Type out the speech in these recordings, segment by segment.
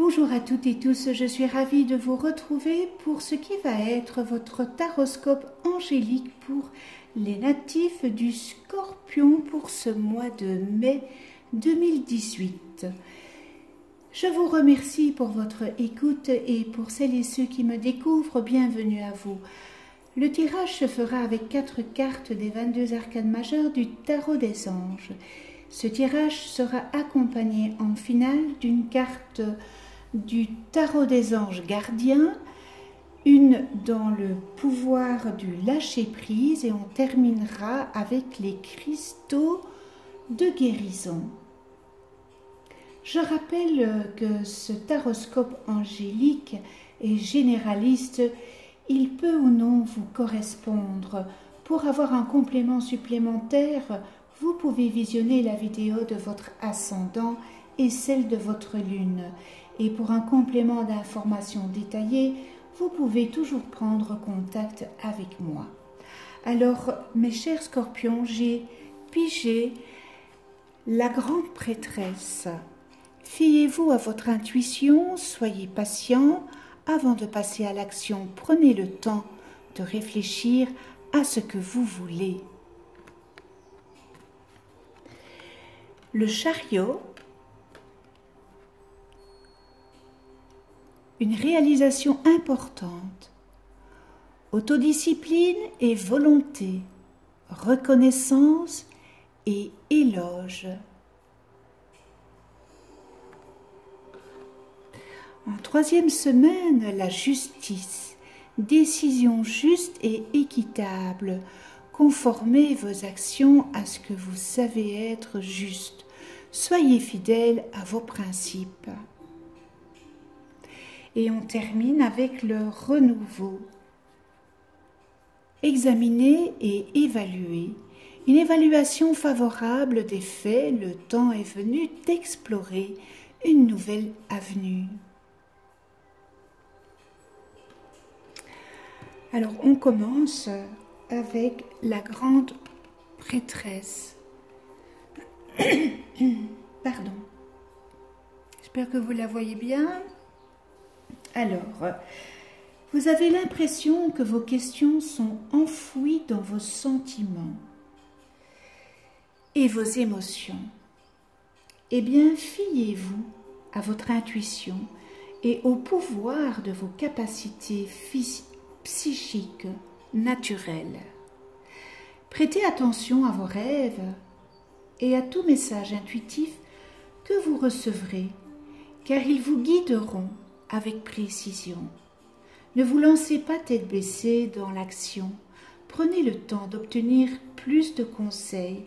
Bonjour à toutes et tous, je suis ravie de vous retrouver pour ce qui va être votre taroscope angélique pour les natifs du Scorpion pour ce mois de mai 2018. Je vous remercie pour votre écoute et pour celles et ceux qui me découvrent, bienvenue à vous. Le tirage se fera avec 4 cartes des 22 arcanes majeures du Tarot des Anges. Ce tirage sera accompagné en finale d'une carte du Tarot des Anges Gardiens, une dans le pouvoir du lâcher-prise et on terminera avec les cristaux de guérison. Je rappelle que ce taroscope angélique est généraliste, il peut ou non vous correspondre. Pour avoir un complément supplémentaire, vous pouvez visionner la vidéo de votre ascendant et celle de votre lune. Et pour un complément d'information détaillé, vous pouvez toujours prendre contact avec moi. Alors, mes chers scorpions, j'ai pigé la grande prêtresse. Fiez-vous à votre intuition, soyez patient. Avant de passer à l'action, prenez le temps de réfléchir à ce que vous voulez. Le chariot, une réalisation importante, autodiscipline et volonté, reconnaissance et éloge. En troisième semaine, la justice, décision juste et équitable. Conformez vos actions à ce que vous savez être juste. Soyez fidèles à vos principes. Et on termine avec le renouveau. Examinez et évaluez. Une évaluation favorable des faits, le temps est venu d'explorer une nouvelle avenue. Alors, on commence avec la grande prêtresse. Pardon. J'espère que vous la voyez bien. Alors, vous avez l'impression que vos questions sont enfouies dans vos sentiments et vos émotions. Eh bien, fiez-vous à votre intuition et au pouvoir de vos capacités psychiques naturelles. Prêtez attention à vos rêves et à tout message intuitif que vous recevrez, car ils vous guideront avec précision. Ne vous lancez pas tête baissée dans l'action. Prenez le temps d'obtenir plus de conseils,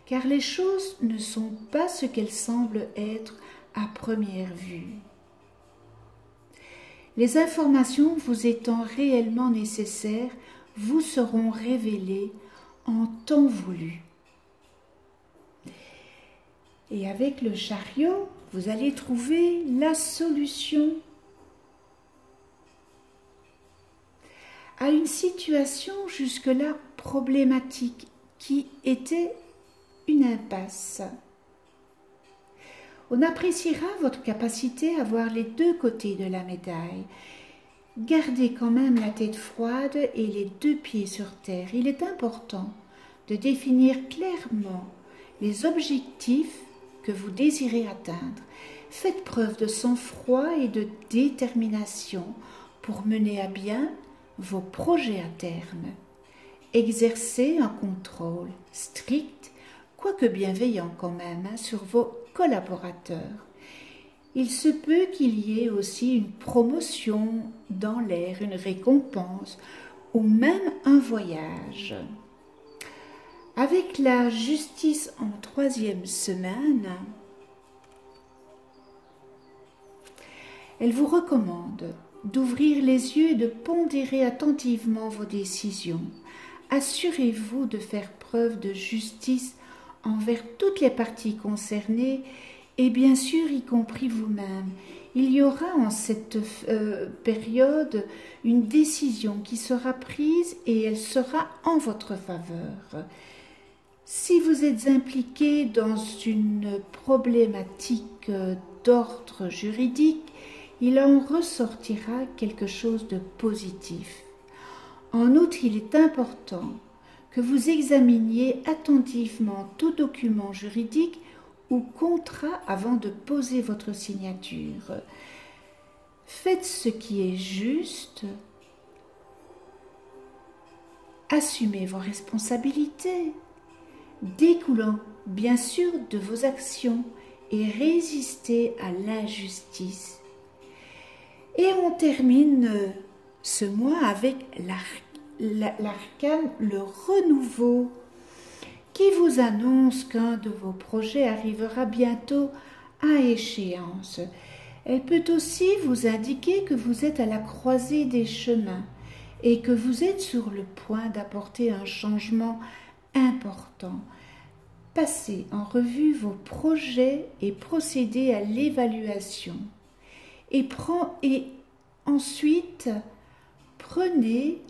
car les choses ne sont pas ce qu'elles semblent être à première vue. Les informations vous étant réellement nécessaires vous seront révélées en temps voulu. Et avec le chariot, vous allez trouver la solution à une situation jusque-là problématique qui était une impasse. On appréciera votre capacité à voir les deux côtés de la médaille. Gardez quand même la tête froide et les deux pieds sur terre. Il est important de définir clairement les objectifs que vous désirez atteindre. Faites preuve de sang-froid et de détermination pour mener à bien vos projets à terme. Exercez un contrôle strict, quoique bienveillant quand même, sur vos collaborateurs. Il se peut qu'il y ait aussi une promotion dans l'air, une récompense ou même un voyage. Avec la justice en troisième semaine, elle vous recommande d'ouvrir les yeux et de pondérer attentivement vos décisions. Assurez-vous de faire preuve de justice envers toutes les parties concernées et bien sûr y compris vous-même. Il y aura en cette période une décision qui sera prise et elle sera en votre faveur. Si vous êtes impliqué dans une problématique d'ordre juridique, il en ressortira quelque chose de positif. En outre, il est important que vous examiniez attentivement tout document juridique ou contrat avant de poser votre signature. Faites ce qui est juste, assumez vos responsabilités, découlant bien sûr de vos actions et résistez à l'injustice. Et on termine ce mois avec l'arcane, le renouveau, qui vous annonce qu'un de vos projets arrivera bientôt à échéance. Elle peut aussi vous indiquer que vous êtes à la croisée des chemins et que vous êtes sur le point d'apporter un changement important. Passez en revue vos projets et procédez à l'évaluation. Et ensuite, prenez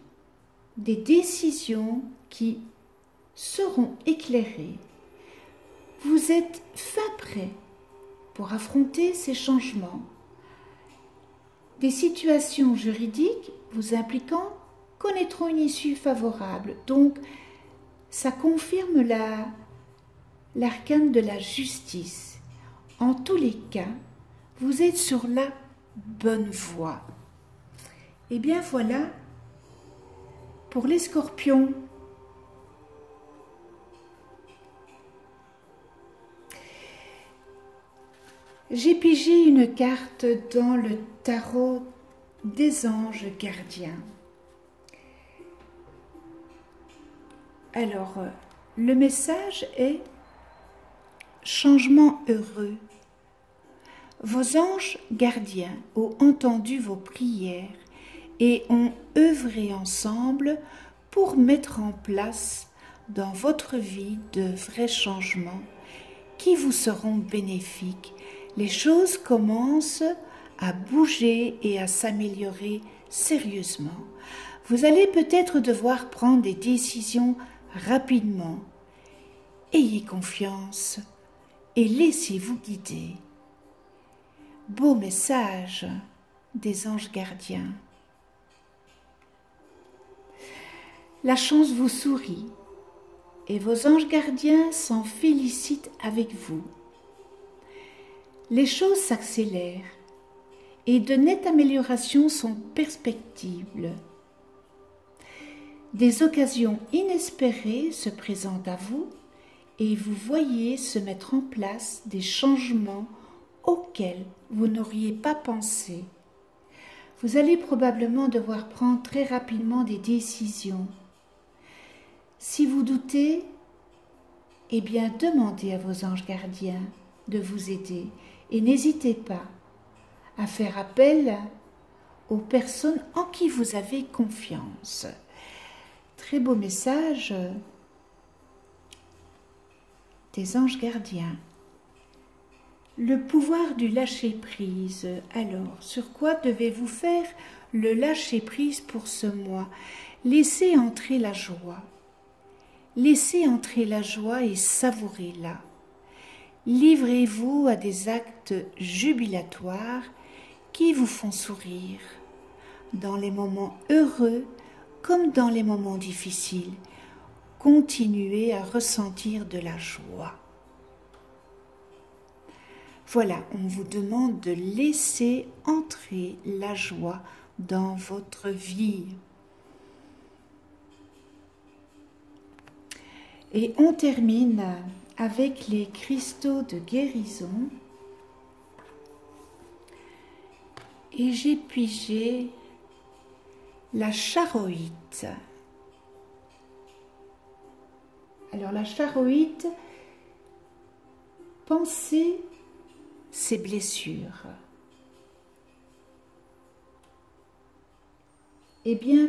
des décisions qui seront éclairées. Vous êtes fin prêt pour affronter ces changements. Des situations juridiques vous impliquant connaîtront une issue favorable. Donc, ça confirme l'arcane de la justice. En tous les cas, vous êtes sur la bonne voie. Et bien voilà pour les scorpions. J'ai pigé une carte dans le tarot des anges gardiens. Alors, le message est changement heureux. Vos anges gardiens ont entendu vos prières et ont œuvré ensemble pour mettre en place dans votre vie de vrais changements qui vous seront bénéfiques. Les choses commencent à bouger et à s'améliorer sérieusement. Vous allez peut-être devoir prendre des décisions rapidement. Ayez confiance et laissez-vous guider. Beau message des anges gardiens. La chance vous sourit et vos anges gardiens s'en félicitent avec vous. Les choses s'accélèrent et de nettes améliorations sont perspectibles. Des occasions inespérées se présentent à vous et vous voyez se mettre en place des changements auxquels vous n'auriez pas pensé. Vous allez probablement devoir prendre très rapidement des décisions. Si vous doutez, eh bien demandez à vos anges gardiens de vous aider et n'hésitez pas à faire appel aux personnes en qui vous avez confiance. Très beau message des anges gardiens. Le pouvoir du lâcher-prise. Alors, sur quoi devez-vous faire le lâcher-prise pour ce mois? Laissez entrer la joie. Laissez entrer la joie et savourez-la. Livrez-vous à des actes jubilatoires qui vous font sourire. Dans les moments heureux comme dans les moments difficiles, continuez à ressentir de la joie. Voilà, on vous demande de laisser entrer la joie dans votre vie. Et on termine avec les cristaux de guérison. Et j'ai pigé la charoïte. Alors la charoïte, pensez ces blessures. Eh bien,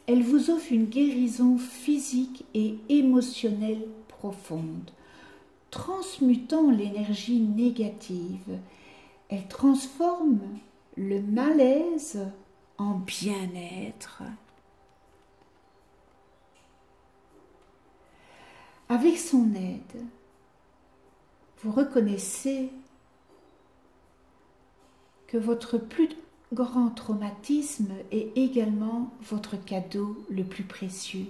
elle vous offre une guérison physique et émotionnelle profonde, transmutant l'énergie négative. Elle transforme le malaise en bien-être. Avec son aide, vous reconnaissez que votre plus grand traumatisme est également votre cadeau le plus précieux.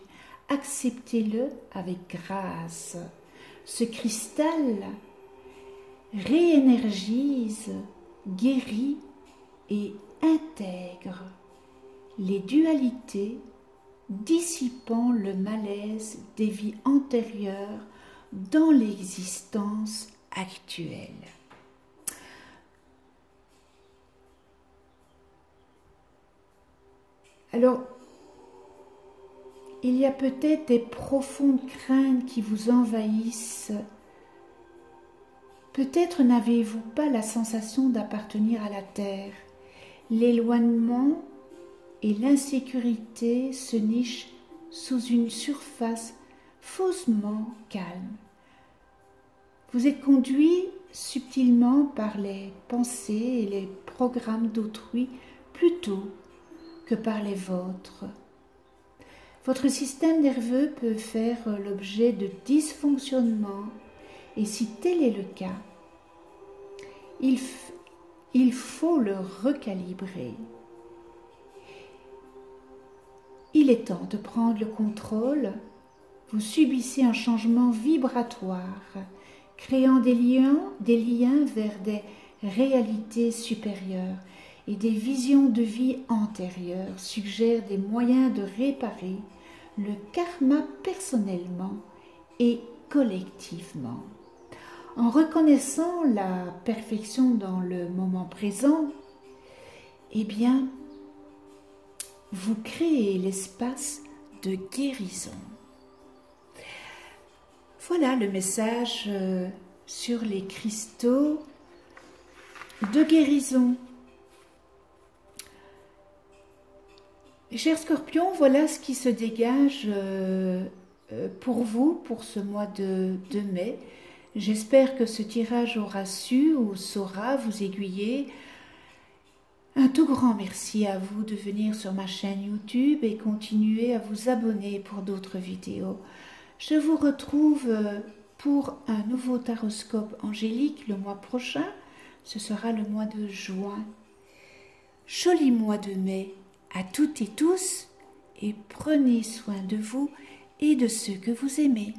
Acceptez-le avec grâce. Ce cristal réénergise, guérit et intègre les dualités, dissipant le malaise des vies antérieures dans l'existence actuelle. Alors, il y a peut-être des profondes craintes qui vous envahissent. Peut-être n'avez-vous pas la sensation d'appartenir à la terre. L'éloignement et l'insécurité se nichent sous une surface faussement calme. Vous êtes conduit subtilement par les pensées et les programmes d'autrui plutôt que par les vôtres. Votre système nerveux peut faire l'objet de dysfonctionnements et si tel est le cas, il faut le recalibrer. Il est temps de prendre le contrôle. Vous subissez un changement vibratoire, créant des liens vers des réalités supérieures et des visions de vie antérieures suggèrent des moyens de réparer le karma personnellement et collectivement. En reconnaissant la perfection dans le moment présent, eh bien, vous créez l'espace de guérison. Voilà le message sur les cristaux de guérison. Chers scorpions, voilà ce qui se dégage pour vous pour ce mois de mai. J'espère que ce tirage aura su ou saura vous aiguiller. Un tout grand merci à vous de venir sur ma chaîne YouTube et continuer à vous abonner pour d'autres vidéos. Je vous retrouve pour un nouveau taroscope angélique le mois prochain. Ce sera le mois de juin. Joli mois de mai à toutes et tous et prenez soin de vous et de ceux que vous aimez.